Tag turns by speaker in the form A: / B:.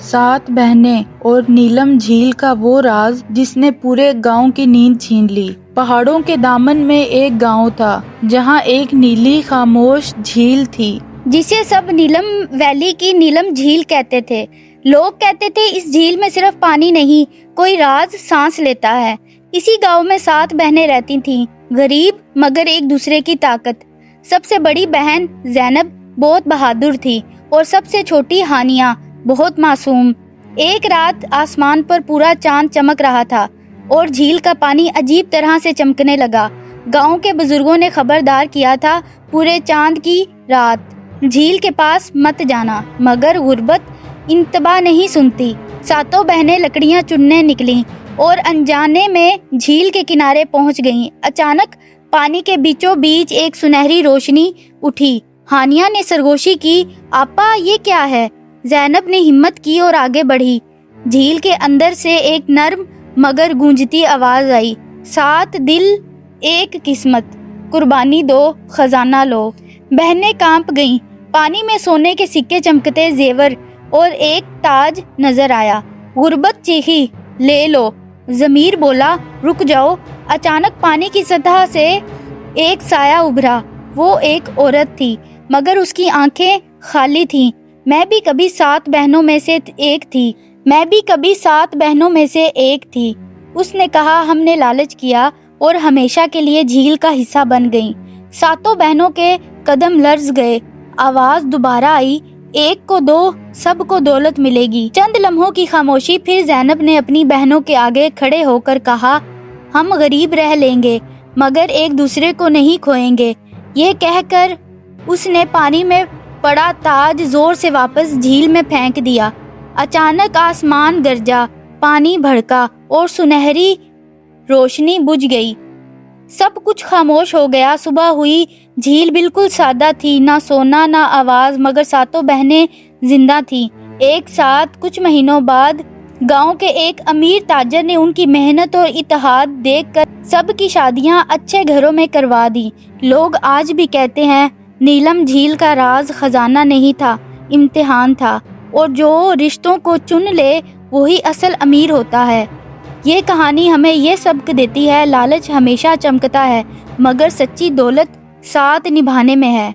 A: سات بہنیں اور نیلم جھیل کا وہ راز جس نے پورے گاؤں کی نیند چھین لی۔ پہاڑوں کے دامن میں ایک گاؤں تھا جہاں ایک نیلی خاموش جھیل تھی
B: جسے سب نیلم ویلی کی نیلم جھیل کہتے تھے۔ لوگ کہتے تھے اس جھیل میں صرف پانی نہیں، کوئی راز سانس لیتا ہے۔ اسی گاؤں میں 7 بہنیں رہتی تھیں، غریب مگر ایک دوسرے کی طاقت۔ سب سے بڑی بہن زینب بہت بہادر تھی اور سب سے چھوٹی ہانیہ بہت معصوم۔ ایک رات آسمان پر پورا چاند چمک رہا تھا اور جھیل کا پانی عجیب طرح سے چمکنے لگا۔ گاؤں کے بزرگوں نے خبردار کیا تھا، پورے چاند کی رات جھیل کے پاس مت جانا، مگر غربت انتباہ نہیں سنتی۔ 7 بہنیں لکڑیاں چننے نکلیں اور انجانے میں جھیل کے کنارے پہنچ گئیں۔ اچانک پانی کے بیچوں بیچ ایک سنہری روشنی اٹھی۔ ہانیہ نے سرگوشی کی، آپا یہ کیا ہے؟ زینب نے ہمت کی اور آگے بڑھی۔ جھیل کے اندر سے ایک نرم مگر گونجتی آواز آئی، 7 دل ایک قسمت، قربانی دو خزانہ لو۔ بہنیں کانپ گئیں۔ پانی میں سونے کے سکے چمکتے زیور اور ایک تاج نظر آیا۔ غربت چیخی، لے لو۔ ضمیر بولا، رک جاؤ۔ اچانک پانی کی سطح سے ایک سایہ ابھرا۔ وہ ایک عورت تھی مگر اس کی آنکھیں خالی تھیں۔ میں بھی کبھی 7 بہنوں میں سے ایک تھی۔ اس نے کہا، ہم نے لالچ کیا اور ہمیشہ کے لیے جھیل کا حصہ بن گئیں۔ 7 بہنوں کے قدم لرز گئے۔ آواز دوبارہ آئی، ایک کو دو، سب کو دولت ملے گی۔ چند لمحوں کی خاموشی، پھر زینب نے اپنی بہنوں کے آگے کھڑے ہو کر کہا، ہم غریب رہ لیں گے مگر ایک دوسرے کو نہیں کھوئیں گے۔ یہ کہہ کر اس نے پانی میں پڑا تاج زور سے واپس جھیل میں پھینک دیا۔ اچانک آسمان گرجا، پانی بھڑکا اور سنہری روشنی بجھ گئی۔ سب کچھ خاموش ہو گیا۔ صبح ہوئی، جھیل بالکل سادہ تھی، نہ سونا نہ آواز، مگر 7 بہنیں زندہ تھیں۔ ایک ساتھ کچھ مہینوں بعد گاؤں کے ایک امیر تاجر نے ان کی محنت اور اتحاد دیکھ کر سب کی شادیاں اچھے گھروں میں کروا دی۔ لوگ آج بھی کہتے ہیں، نیلم جھیل کا راز خزانہ نہیں تھا، امتحان تھا، اور جو رشتوں کو چن لے وہی اصل امیر ہوتا ہے۔ یہ کہانی ہمیں یہ سبق دیتی ہے، لالچ ہمیشہ چمکتا ہے مگر سچی دولت ساتھ نبھانے میں ہے۔